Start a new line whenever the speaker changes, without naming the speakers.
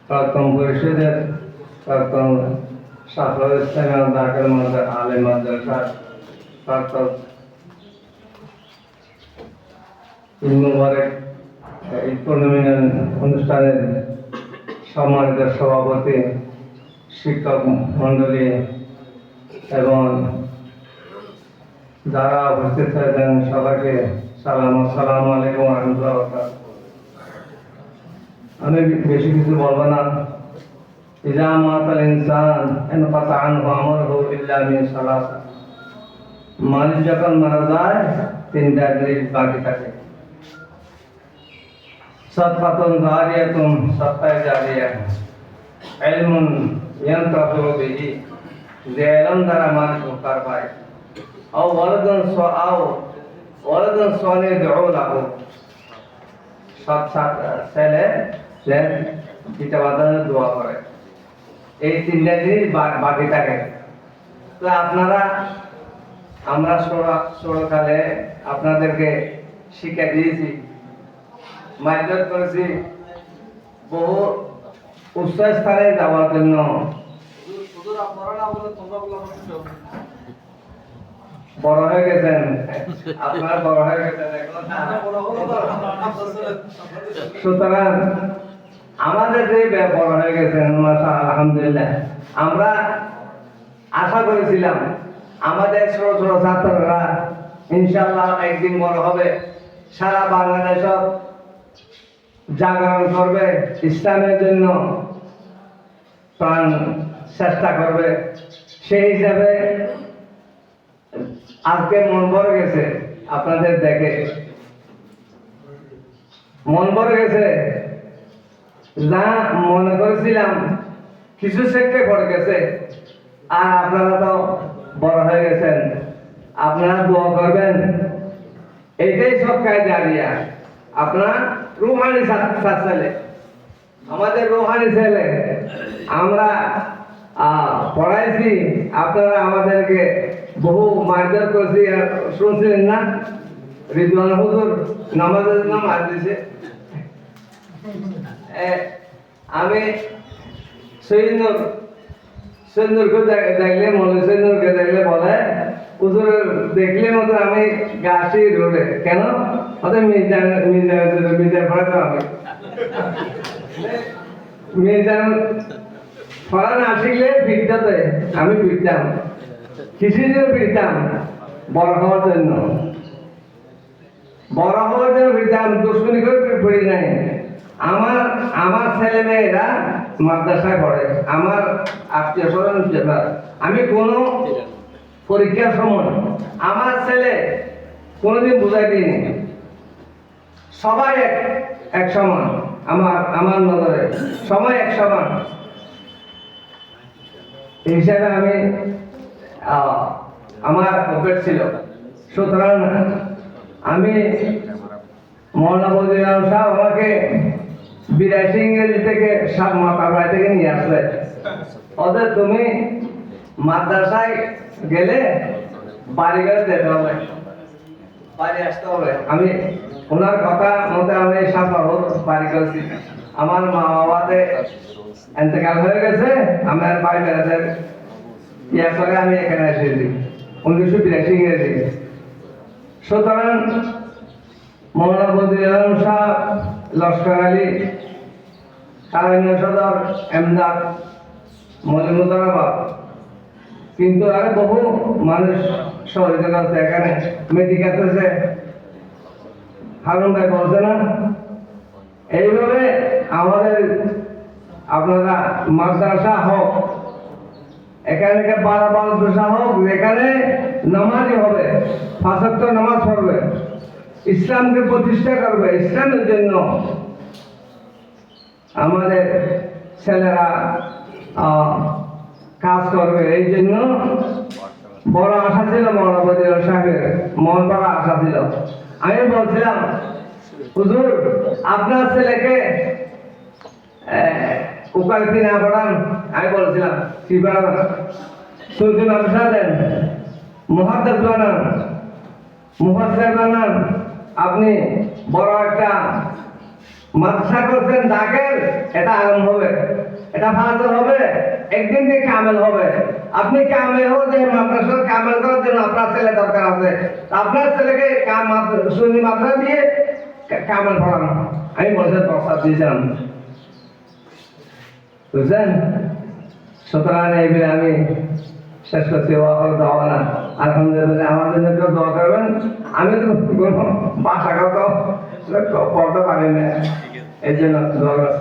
প্রাক্তন পরিষদের প্রাক্তন শাফল ইসলাম দাখিল আলেম মাদ্রাসার প্রাক্তন ঈদ মুবারক ঈদ পূর্ণিমা অনুষ্ঠানের সম্মানিত সভাপতি, শিক্ষক মণ্ডলী এবং যারা উপস্থিত হয়েছেন সবাইকে আসসালামু আলাইকুম ওয়া রাহমাতুল্লাহি ওয়া বারাকাতুহু। আমি বেশি কিছু বলবো না। ইযা মাতাল ইনসান ইনকাতা আনহু আমরুহু ইল্লা মিন সালাসা। মানুষ যখন মারা যায় তিনটা জিনিস বাকি থাকে। সাদকাতুন জারিয়াতুন, সাদকা জারিয়া, ইলমুন ইয়ানতাফিউ বিহি, যে ইলম দ্বারা মানুষ উপকার পায়, আও ওয়ালাদুন সালিহ ইয়াদউ লাহু, সৎ ছেলে যে পিতামাতার দোয়া করে। এই তিনটা জিনিস বাকি থাকে। তো আমরা ছোটকালে আপনাদেরকে শিক্ষা দিয়েছি, মাইন্ড করেছি বহু উচ্চ স্থানে যাওয়ার জন্য। বড় হয়ে গেছেন আপনারা, বড় হয়ে গেছেন সুতরাং আমাদের যে বড় হয়ে গেছেন আলহামদুলিল্লাহ, আমরা আশা করেছিলাম আমাদের ছোট ছোট ছাত্ররা ইনশাআল্লাহ একদিন বড় হবে, সারা বাংলাদেশ জাগরণ করবে, ইসলামের জন্য প্রাণ চেষ্টা করবে। সেই হিসাবে আজকে মন ভরে গেছে, আপনাদের দেখে মন ভরে গেছে। যা মনে করেছিলাম কিছু সেক্টে পড়ে গেছে, আর আপনারা তো বড় হয়ে গেছেন, আপনারা দোয়া করবেন। এইটাই সৎকায় জারিয়া। আপনার রুহানি ছেলে, আমাদের রুহানি ছেলে, আমরা পড়াইছি, আপনারা আমাদেরকে বহু মারধর করছি, শুনছিলেন না? রিদওয়ান হুজুর নামাজের জন্য মার দিছে। আমি সৈনুরকে দেখলে, মৌলভী সৈনুরকে দেখলে বলে, হুজুর দেখলে মতো আমি গাছি রোডে কেন ওদের মির্জার পড়াতো। আমি মির্জার পড়া না শিখলে ফিরতে আমি ফিরতাম, কিসের জন্য ফিরতাম? বড় হওয়ার জন্য, বড় হওয়ার জন্য ফিরতাম, দুশ্মনী করে ফিরি নাই। আমার ছেলে মেয়েরা মাদ্রাসায় পড়ে, আমার আত্মীয় স্বজন। আমি কোনো পরীক্ষার সময় আমার ছেলে কোনোদিন বুঝাই দিইনি, সবাই এক সমান। আমার নজরে সবাই এক সমান হিসাবে আমি আমার অভ্যাস ছিল। সুতরাং আমি মৌলানা বদিউল আলম সাহেব আমাকে 82 ইংরেজি থেকে মাতাবাড়ি থেকে নিয়ে আসলে, ওদের তুমি মাদ্রাসায় গেলে বাড়ি গেলে যেতে হবে, বাড়ি আসতে হবে। আমি ওনার কথা মতে আমি 7 বছর বাড়ি করেছি। আমার মা বাবাতে এতেকাল হয়ে গেছে, আমার বাড়ি বেড়াতে ইয়া করে আমি এখানে এসেছি 1982 ইংরেজি। সুতরাং মৌলানা বদিউল আলম সাহেব, লস্কর আলী, কালাইনিয়া সদর, এমদাদ, মলিমুদ্দারাবাদ, কিন্তু আরে বহু মানুষ সহযোগিতা আছে এখানে। মেডিকেল আছে, হারুন ভাই বলছে না? এইভাবে আমাদের আপনারা মাদ্রাসা হোক, এখানে 12 মাদ্রাসা হোক, এখানে নামাজই হবে, 5 ওয়াক্ত নামাজ পড়বে, ইসলামকে প্রতিষ্ঠা করবে, ইসলামের জন্য আমাদের ছেলেরা কাজ করবে। এই জন্য বড় আশা ছিল মৌলানা বদিউল আলম সাহেবের, মন বড় আশা ছিল। আমি বলছিলাম, হুজুর আপনার ছেলেকে উকালতি না পড়ান। আমি বলছিলাম কি পড়ান? সৌদি ব্যবসা দেন, মুহাদ্দিস বানান, মুফাসসির বানান, আপনি বড় একটা মাদ্রাসা করছেন দাখিল, এটা আলম হবে, এটা ফাজল হবে, একদিন দিয়ে কামেল হবে। আপনি কামেল হয়ে মাদ্রাসা কামেল করার জন্য আপনার ছেলে দরকার আছে। আপনার ছেলেকে সুন্নি মাদ্রাসা দিয়ে কামেল পড়ানো। আমি বলতে প্রস্তাব দিয়েছিলাম, বুঝলেন? সুতরাং এই বিলে আমি শেষ করছি। না আলহামদুলিল্লাহ, আমাদের জন্য কেউ দোয়া করবেন। আমি তো কোনো ভাষাগত পড়তে পারি না, এই জন্য দোয়া করতে